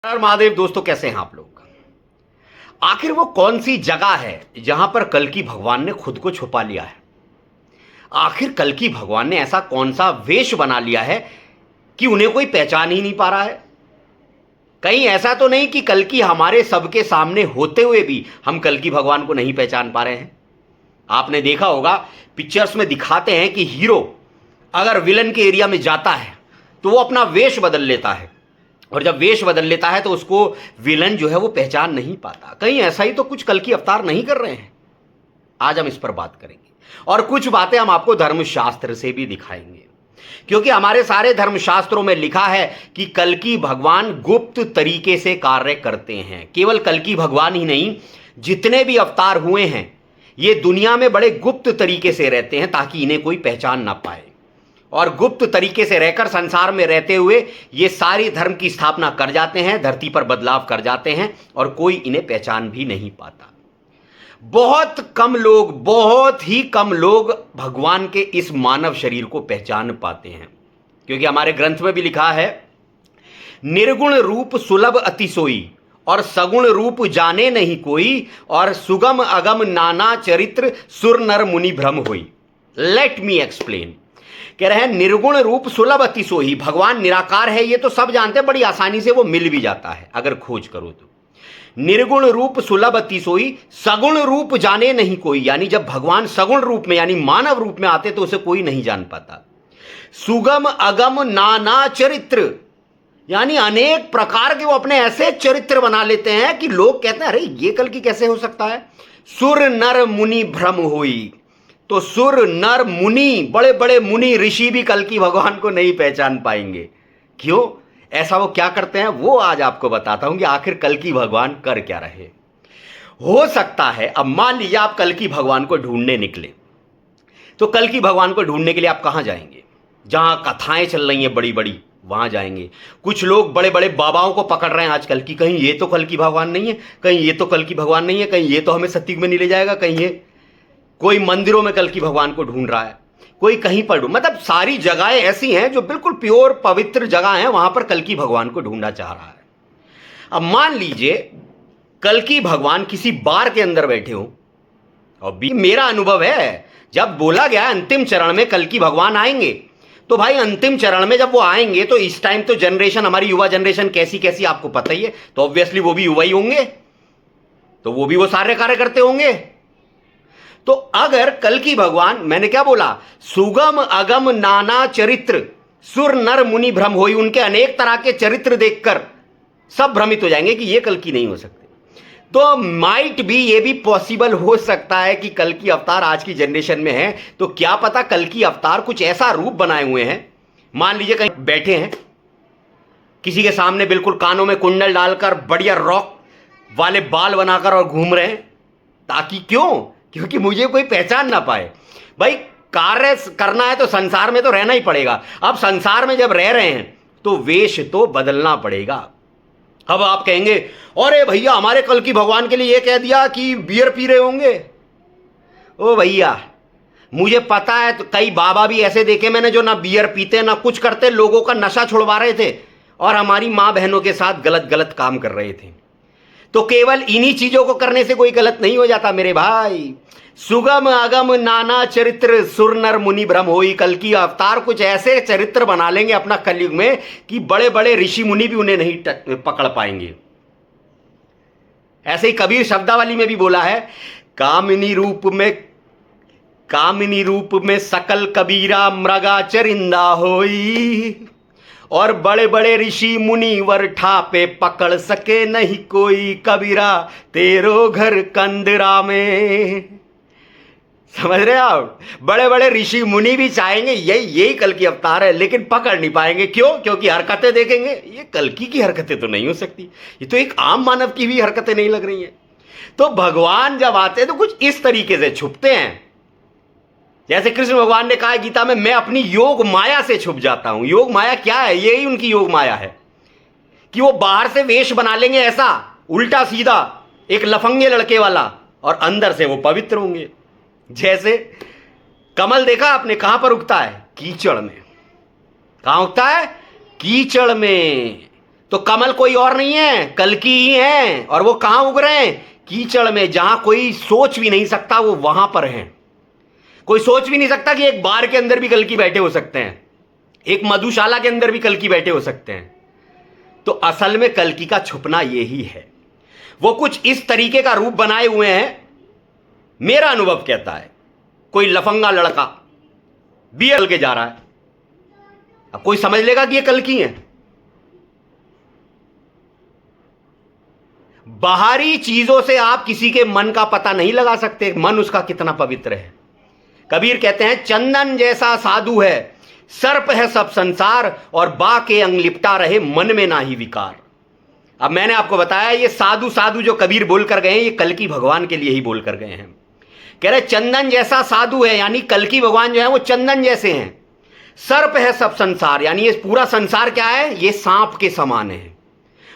हर महादेव दोस्तों, कैसे हैं आप लोग। आखिर वो कौन सी जगह है जहां पर कल्कि भगवान ने खुद को छुपा लिया है। आखिर कल्कि भगवान ने ऐसा कौन सा वेश बना लिया है कि उन्हें कोई पहचान ही नहीं पा रहा है। कहीं ऐसा तो नहीं कि कल्कि हमारे सबके सामने होते हुए भी हम कल्कि भगवान को नहीं पहचान पा रहे हैं। आपने देखा होगा पिक्चर्स में दिखाते हैं कि हीरो अगर विलन के एरिया में जाता है तो वो अपना वेश बदल लेता है, और जब वेश बदल लेता है तो उसको विलन जो है वो पहचान नहीं पाता। कहीं ऐसा ही तो कुछ कल्कि अवतार नहीं कर रहे हैं। आज हम इस पर बात करेंगे और कुछ बातें हम आपको धर्मशास्त्र से भी दिखाएंगे, क्योंकि हमारे सारे धर्मशास्त्रों में लिखा है कि कल्कि भगवान गुप्त तरीके से कार्य करते हैं। केवल कल्कि भगवान ही नहीं, जितने भी अवतार हुए हैं ये दुनिया में बड़े गुप्त तरीके से रहते हैं ताकि इन्हें कोई पहचान ना पाए, और गुप्त तरीके से रहकर संसार में रहते हुए ये सारी धर्म की स्थापना कर जाते हैं, धरती पर बदलाव कर जाते हैं और कोई इन्हें पहचान भी नहीं पाता। बहुत ही कम लोग भगवान के इस मानव शरीर को पहचान पाते हैं, क्योंकि हमारे ग्रंथ में भी लिखा है, निर्गुण रूप सुलभ अति सोई और सगुण रूप जाने नहीं कोई, और सुगम अगम नाना चरित्र सुर नर मुनि भ्रम होई। Let me explain. कह रहे हैं निर्गुण रूप सुलभ अति सोई। भगवान निराकार है ये तो सब जानते हैं, बड़ी आसानी से वो मिल भी जाता है अगर खोज करो तो। निर्गुण रूप सुलभ अति सोई, सगुण रूप जाने नहीं कोई, यानी जब भगवान सगुण रूप में यानी मानव रूप में आते तो उसे कोई नहीं जान पाता। सुगम अगम नाना चरित्र, यानी अनेक प्रकार के वो अपने ऐसे चरित्र बना लेते हैं कि लोग कहते हैं अरे ये कल्कि कैसे हो सकता है। सुर नर मुनि भ्रम होई, तो सुर नर मुनि, बड़े बड़े मुनि ऋषि भी कल्कि भगवान को नहीं पहचान पाएंगे। क्यों ऐसा वो क्या करते हैं वो आज आपको बताता हूं कि आखिर कल्कि भगवान कर क्या रहे। हो सकता है अब मान लीजिए आप कल्कि भगवान को ढूंढने निकले, तो कल्कि भगवान को ढूंढने के लिए आप कहां जाएंगे? जहां कथाएं चल रही हैं बड़ी बड़ी वहां जाएंगे। कुछ लोग बड़े बड़े बाबाओं को पकड़ रहे हैं आजकल की कहीं ये तो कल्कि भगवान नहीं है, कहीं ये तो कल्कि भगवान नहीं है, कहीं ये तो हमें सतयुग में नहीं ले जाएगा, कहीं ये कोई मंदिरों में कल्कि भगवान को ढूंढ रहा है, कोई कहीं पर मतलब सारी जगहें ऐसी हैं जो बिल्कुल प्योर पवित्र जगह हैं, वहां पर कल्कि भगवान को ढूंढना चाह रहा है। अब मान लीजिए कल्कि भगवान किसी बार के अंदर बैठे हो, और मेरा अनुभव है जब बोला गया अंतिम चरण में कल्कि भगवान आएंगे, तो भाई अंतिम चरण में जब वो आएंगे तो इस टाइम तो जनरेशन, हमारी युवा जनरेशन कैसी कैसी आपको पता ही है, तो ऑब्वियसली वो भी युवा ही होंगे, तो वो भी वो सारे कार्य करते होंगे। तो अगर कल्कि भगवान, मैंने क्या बोला, सुगम अगम नाना चरित्र सुर नर मुनि भ्रम होई, उनके अनेक तरह के चरित्र देखकर सब भ्रमित हो जाएंगे कि ये कल्कि नहीं हो सकते। तो माइट भी, ये भी पॉसिबल हो सकता है कि कल्कि अवतार आज की जनरेशन में है, तो क्या पता कल्कि अवतार कुछ ऐसा रूप बनाए हुए हैं। मान लीजिए कहीं बैठे हैं किसी के सामने, बिल्कुल कानों में कुंडल डालकर बढ़िया रॉक वाले बाल बनाकर और घूम रहे हैं, ताकि क्योंकि मुझे कोई पहचान ना पाए। भाई कार्य करना है तो संसार में तो रहना ही पड़ेगा। अब संसार में जब रह रहे हैं तो वेश तो बदलना पड़ेगा। अब आप कहेंगे अरे भैया हमारे कल्कि भगवान के लिए ये कह दिया कि बियर पी रहे होंगे। ओ भैया मुझे पता है, तो कई बाबा भी ऐसे देखे मैंने जो ना बियर पीते ना कुछ करते, लोगों का नशा छुड़वा रहे थे और हमारी माँ बहनों के साथ गलत गलत काम कर रहे थे। तो केवल इन्हीं चीजों को करने से कोई गलत नहीं हो जाता मेरे भाई। सुगम अगम नाना चरित्र सुर नर मुनि भ्रम होई, कल्कि अवतार कुछ ऐसे चरित्र बना लेंगे अपना कलयुग में कि बड़े बड़े ऋषि मुनि भी उन्हें नहीं पकड़ पाएंगे। ऐसे ही कबीर शब्दावली में भी बोला है, कामिनी रूप में सकल कबीरा मृगा चरिंदा होई, और बड़े बड़े ऋषि मुनि वर ठापे पकड़ सके नहीं कोई, कबीरा तेरो घर कंदरा में। समझ रहे आप, बड़े बड़े ऋषि मुनि भी चाहेंगे यही कल्कि अवतार है, लेकिन पकड़ नहीं पाएंगे। क्यों? क्योंकि हरकतें देखेंगे ये कल्कि की हरकतें तो नहीं हो सकती, ये तो एक आम मानव की भी हरकतें नहीं लग रही हैं। तो भगवान जब आते हैं तो कुछ इस तरीके से छुपते हैं, जैसे कृष्ण भगवान ने कहा गीता में, मैं अपनी योग माया से छुप जाता हूं। योग माया क्या है? यही उनकी योग माया है कि वो बाहर से वेश बना लेंगे ऐसा उल्टा सीधा एक लफंगे लड़के वाला, और अंदर से वो पवित्र होंगे। जैसे कमल देखा आपने, कहां पर उगता है? कीचड़ में। कहां उगता है? कीचड़ में। तो कमल कोई और नहीं है, कल्कि ही है। और वो कहां उग रहे हैं? कीचड़ में, जहां कोई सोच भी नहीं सकता वो वहां पर हैं। कोई सोच भी नहीं सकता कि एक बार के अंदर भी कल्कि बैठे हो सकते हैं, एक मधुशाला के अंदर भी कल्कि बैठे हो सकते हैं। तो असल में कल्कि का छुपना यही है। वो कुछ इस तरीके का रूप बनाए हुए हैं, मेरा अनुभव कहता है। कोई लफंगा लड़का बियर के जा रहा है, अब कोई समझ लेगा कि ये कल्कि है। बाहरी चीजों से आप किसी के मन का पता नहीं लगा सकते, मन उसका कितना पवित्र है। कबीर कहते हैं, चंदन जैसा साधु है, सर्प है सब संसार, और बा के अंग लिपटा रहे, मन में ना ही विकार। अब मैंने आपको बताया, ये साधु साधु जो कबीर बोल कर गए हैं, ये कल्कि भगवान के लिए ही बोल कर गए हैं। कह रहे चंदन जैसा साधु है, यानी कल्कि भगवान जो है वो चंदन जैसे हैं। सर्प है सब संसार, यानी ये पूरा संसार क्या है? ये सांप के समान है।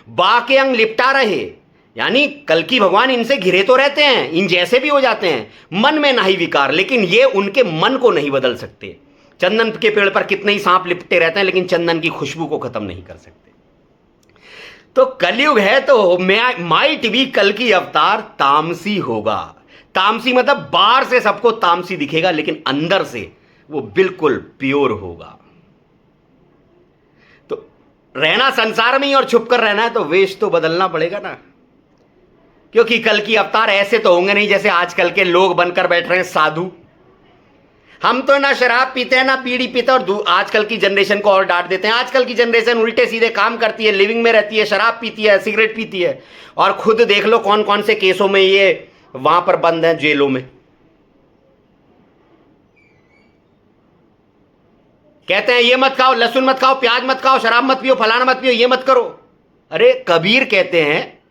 बा के अंग लिपटा रहे, यानी कल्कि भगवान इनसे घिरे तो रहते हैं, इन जैसे भी हो जाते हैं, मन में नहीं विकार, लेकिन ये उनके मन को नहीं बदल सकते। चंदन के पेड़ पर कितने ही सांप लिपटे रहते हैं, लेकिन चंदन की खुशबू को खत्म नहीं कर सकते। तो कलयुग है तो माइट भी कल्कि अवतार तामसी होगा। तामसी मतलब बाहर से सबको तामसी दिखेगा, लेकिन अंदर से वो बिल्कुल प्योर होगा। तो रहना संसार में ही और छुप कर रहना है, तो वेश तो बदलना पड़ेगा ना। क्योंकि कल्कि अवतार ऐसे तो होंगे नहीं जैसे आजकल के लोग बनकर बैठ रहे हैं साधु। हम तो ना शराब पीते हैं ना बीड़ी पीते हैं, और आजकल की जनरेशन को और डांट देते हैं। आजकल की जनरेशन उल्टे सीधे काम करती है, लिविंग में रहती है, शराब पीती है, सिगरेट पीती है, और खुद देख लो कौन कौन से केसों में ये वहां पर बंद है, जेलों में। कहते हैं ये मत खाओ, लहसुन मत खाओ, प्याज मत खाओ, शराब मत पियो, फलाना मत पियो, ये मत करो। अरे कबीर कहते हैं,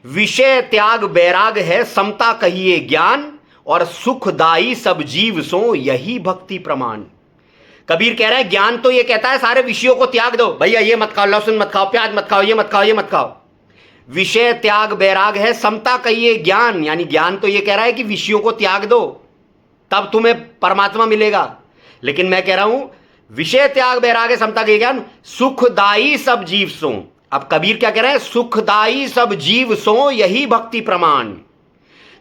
विषय त्याग बैराग है, समता कहिए ज्ञान, और सुखदाई सब जीव सो यही भक्ति प्रमाण। कबीर कह रहे हैं ज्ञान तो ये कहता है सारे विषयों को त्याग दो, भैया ये मत खाओ, लहसुन मत खाओ, प्याज मत खाओ, ये मत खाओ, ये मत खाओ। विषय त्याग बैराग है, समता कहिए ज्ञान, यानी ज्ञान तो ये कह रहा है कि विषयों को त्याग दो, तब तुम्हें परमात्मा मिलेगा। लेकिन मैं कह रहा हूं विषय त्याग बैराग है, समता कहिए ज्ञान, सुखदाई सब जीव सो। अब कबीर क्या कह रहे हैं? सुखदाई सब जीव सो यही भक्ति प्रमाण।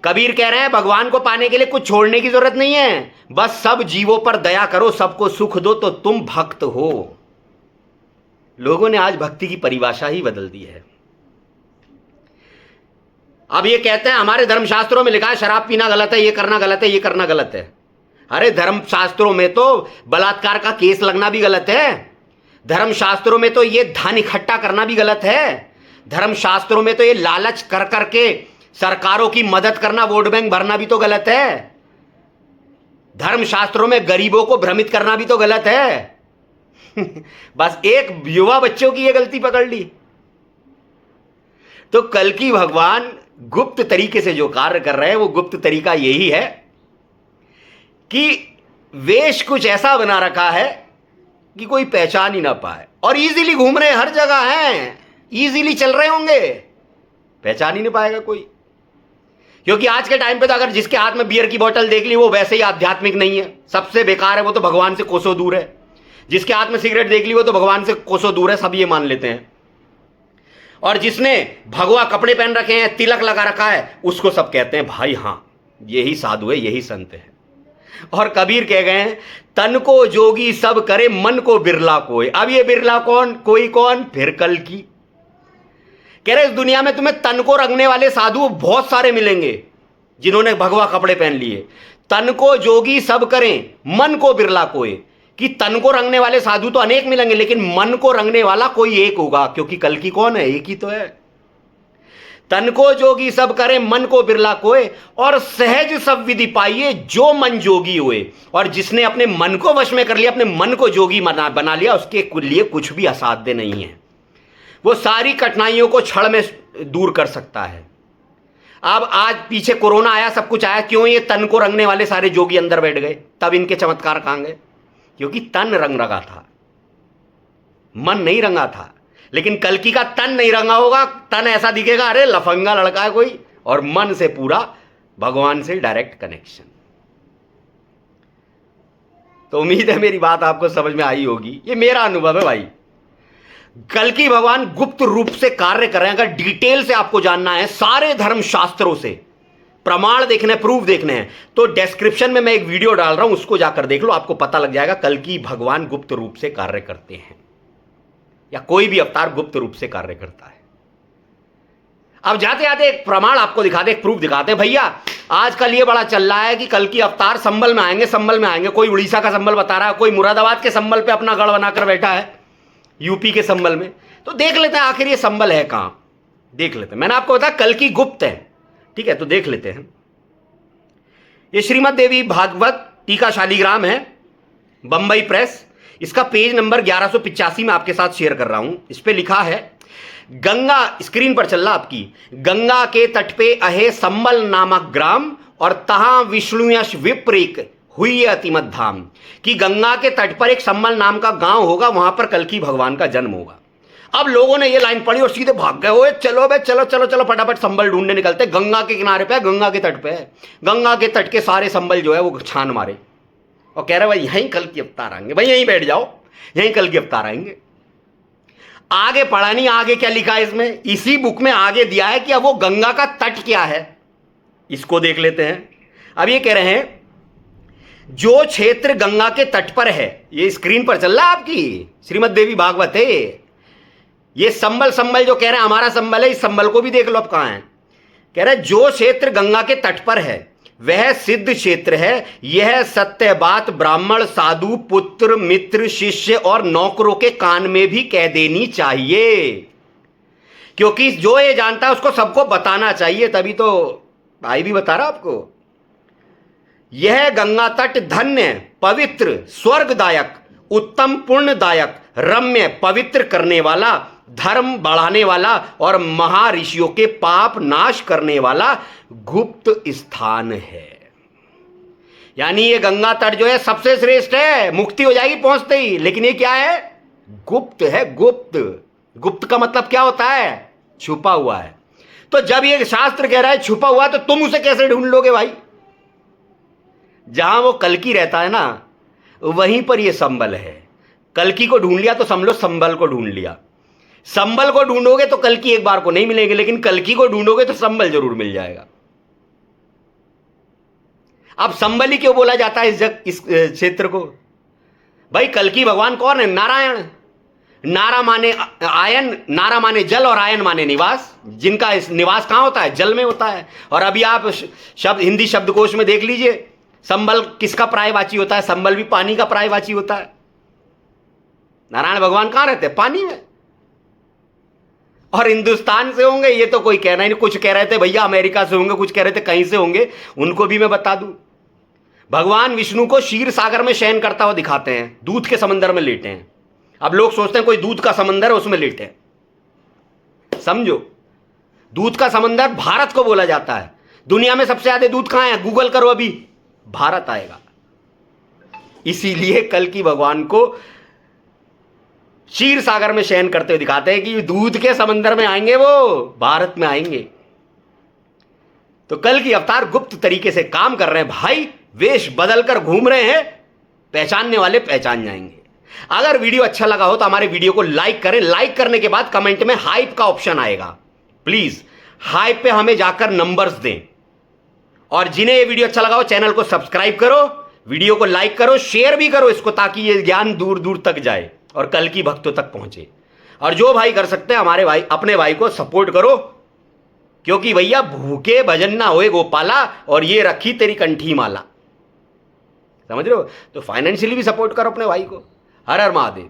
कबीर कह रहे हैं भगवान को पाने के लिए कुछ छोड़ने की जरूरत नहीं है, बस सब जीवों पर दया करो, सबको सुख दो, तो तुम भक्त हो। लोगों ने आज भक्ति की परिभाषा ही बदल दी है। अब ये कहते हैं हमारे धर्मशास्त्रों में लिखा है शराब पीना गलत है, ये करना गलत है, ये करना गलत है। अरे धर्मशास्त्रों में तो बलात्कार का केस लगना भी गलत है, धर्मशास्त्रों में तो ये धन इकट्ठा करना भी गलत है, धर्मशास्त्रों में तो ये लालच कर करके सरकारों की मदद करना, वोट बैंक भरना भी तो गलत है, धर्मशास्त्रों में गरीबों को भ्रमित करना भी तो गलत है। बस एक युवा बच्चों की ये गलती पकड़ ली। तो कल्कि भगवान गुप्त तरीके से जो कार्य कर रहे हैं, वो गुप्त तरीका यही है कि वेश कुछ ऐसा बना रखा है कि कोई पहचान ही ना पाए, और इजीली घूम रहे, हर जगह हैं, इजीली चल रहे होंगे, पहचान ही नहीं पाएगा कोई। क्योंकि आज के टाइम पे तो अगर जिसके हाथ में बियर की बोतल देख ली वो वैसे ही आध्यात्मिक नहीं है, सबसे बेकार है, वो तो भगवान से कोसों दूर है। जिसके हाथ में सिगरेट देख ली वो तो भगवान से कोसों दूर है, सब ये मान लेते हैं। और जिसने भगवा कपड़े पहन रखे हैं, तिलक लगा रखा है, उसको सब कहते हैं भाई हाँ यही साधु है, यही संत है। और कबीर कह गए हैं तन को जोगी सब करे, मन को बिरला कोई। अब ये बिरला कौन, कोई कौन? फिर कल्कि। कह रहे इस दुनिया में तुम्हें तन को रंगने वाले साधु बहुत सारे मिलेंगे जिन्होंने भगवा कपड़े पहन लिए। तन को जोगी सब करें, मन को बिरला कोई, कि तन को रंगने वाले साधु तो अनेक मिलेंगे, लेकिन मन को रंगने वाला कोई एक होगा, क्योंकि कल्कि कौन है? एक ही तो है। तन को जोगी सब करे, मन को बिरला कोय, और सहज सब विधि पाइए, जो मन जोगी हुए। और जिसने अपने मन को वश में कर लिया, अपने मन को जोगी बना लिया, उसके लिए कुछ भी असाध्य नहीं है। वो सारी कठिनाइयों को क्षण में दूर कर सकता है। अब आज पीछे कोरोना आया, सब कुछ आया, क्यों? ये तन को रंगने वाले सारे जोगी अंदर बैठ गए, तब इनके चमत्कार कहां गए? क्योंकि तन रंग रंगा था, मन नहीं रंगा था। लेकिन कल्कि का तन नहीं रंगा होगा, तन ऐसा दिखेगा अरे लफंगा लड़का है कोई, और मन से पूरा भगवान से डायरेक्ट कनेक्शन। तो उम्मीद है मेरी बात आपको समझ में आई होगी। ये मेरा अनुभव है भाई। कल्कि भगवान गुप्त रूप से कार्य कर रहे हैं। अगर डिटेल से आपको जानना है, सारे धर्म शास्त्रों से प्रमाण देखने, प्रूफ देखने हैं, तो डिस्क्रिप्शन में मैं एक वीडियो डाल रहा हूं, उसको जाकर देख लो, आपको पता लग जाएगा कल्कि भगवान गुप्त रूप से कार्य करते हैं, या कोई भी अवतार गुप्त रूप से कार्य करता है। अब जाते जाते एक प्रमाण आपको दिखाते, एक प्रूफ दिखाते हैं। भैया आजकल ये बड़ा चल रहा है कि कल्कि अवतार संबल में आएंगे, संबल में आएंगे। कोई उड़ीसा का संबल बता रहा है, कोई मुरादाबाद के संबल पे अपना गढ़ बनाकर बैठा है, यूपी के संबल में। तो देख लेते हैं आखिर ये संबल है कहां, देख लेते हैं। मैंने आपको बताया कल्कि गुप्त है, ठीक है, तो देख लेते हैं। ये श्रीमद देवी भागवत टीका शालिग्राम है, बंबई प्रेस। इसका पेज नंबर 1185 में आपके साथ शेयर कर रहा हूं। इस पे लिखा है, गंगा, स्क्रीन पर चल रहा आपकी, गंगा के तट पे अहे संबल नामक ग्राम और तहां विष्णु यश विप्रेक हुई अतिमत धाम, कि गंगा के तट पर एक संबल नाम का गांव होगा, वहां पर कल्कि भगवान का जन्म होगा। अब लोगों ने ये लाइन पढ़ी और सीधे भाग गए, ओए चलो बे, चलो चलो चलो, फटाफट संबल ढूंढने निकलते। गंगा के किनारे पे, गंगा के तट पे है, गंगा के तट के सारे संबल जो है वो छान मारे और कह रहे भाई यहीं कल्कि अवतार आएंगे, भाई यहीं बैठ जाओ, यहीं कल्कि अवतार आएंगे। आगे पढ़ा नहीं, आगे क्या लिखा है इसमें, इसी बुक में आगे दिया है कि अब वो गंगा का तट क्या है, इसको देख लेते हैं। अब ये कह रहे हैं जो क्षेत्र गंगा के तट पर है, ये स्क्रीन पर चल रहा है आपकी, श्रीमद देवी भागवत है ये संबल, संबल जो कह रहे हैं हमारा संबल है, इस संबल को भी देख लो अब कहां है। कह रहे हैं जो क्षेत्र गंगा के तट पर है वह सिद्ध क्षेत्र है, यह सत्य बात ब्राह्मण, साधु, पुत्र, मित्र, शिष्य और नौकरों के कान में भी कह देनी चाहिए, क्योंकि जो ये जानता है उसको सबको बताना चाहिए। तभी तो भाई भी बता रहा आपको, यह गंगा तट धन्य, पवित्र, स्वर्गदायक, उत्तम, पुण्यदायक, रम्य, पवित्र करने वाला, धर्म बढ़ाने वाला और महर्षियों के पाप नाश करने वाला गुप्त स्थान है। यानी ये गंगा तट जो है सबसे श्रेष्ठ है, मुक्ति हो जाएगी पहुंचते ही, लेकिन ये क्या है, गुप्त है। गुप्त, गुप्त का मतलब क्या होता है, छुपा हुआ है। तो जब ये शास्त्र कह रहा है छुपा हुआ, तो तुम उसे कैसे ढूंढ लोगे भाई। जहां वो कल्कि रहता है ना, वहीं पर ये संबल है। कल्कि को ढूंढ लिया तो समझ लो संबल को ढूंढ लिया। संबल को ढूंढोगे तो कल्कि एक बार को नहीं मिलेंगे, लेकिन कल्कि को ढूंढोगे तो संबल जरूर मिल जाएगा। अब संबल ही क्यों बोला जाता है इस क्षेत्र को, भाई कल्कि भगवान कौन है, नारायण। नारा माने आयन, नारा माने जल और आयन माने निवास, जिनका निवास कहां होता है, जल में होता है। और अभी आप शब्द हिंदी शब्दकोश में देख लीजिए, संबल किसका पर्यायवाची होता है, संबल भी पानी का पर्यायवाची होता है। नारायण भगवान कहां रहते हैं, पानी में। और हिंदुस्तान से होंगे ये तो कोई कहना ही नहीं। कुछ कह रहे थे भैया अमेरिका से होंगे, कुछ कह रहे थे कहीं से होंगे, उनको भी मैं बता दूं। भगवान विष्णु को क्षीर सागर में शयन करता हुआ दिखाते हैं, दूध के समंदर में लेटे हैं। अब लोग सोचते हैं कोई दूध का समंदर है उसमें लेटे हैं, समझो दूध का समंदर भारत को बोला जाता है। दुनिया में सबसे ज्यादा दूध कहां है, गूगल करो अभी, भारत आएगा। इसीलिए कल्कि भगवान को क्षीर सागर में शयन करते हुए दिखाते हैं कि दूध के समंदर में आएंगे, वो भारत में आएंगे। तो कल्कि अवतार गुप्त तरीके से काम कर रहे हैं भाई, वेश बदल कर घूम रहे हैं, पहचानने वाले पहचान जाएंगे। अगर वीडियो अच्छा लगा हो तो हमारे वीडियो को लाइक करें। लाइक करने के बाद कमेंट में हाइप का ऑप्शन आएगा, प्लीज हाइप पे हमें जाकर नंबर्स दें। और जिन्हें ये वीडियो अच्छा लगा हो चैनल को सब्सक्राइब करो, वीडियो को लाइक करो, शेयर भी करो इसको, ताकि ये ज्ञान दूर दूर तक जाए और कल्कि भक्तों तक पहुंचे। और जो भाई कर सकते हैं हमारे भाई, अपने भाई को सपोर्ट करो, क्योंकि भैया भूखे भजन ना होए गोपाला, और ये रखी तेरी कंठी माला, समझ रहे हो। तो फाइनेंशियली भी सपोर्ट करो अपने भाई को। हर हर महादेव।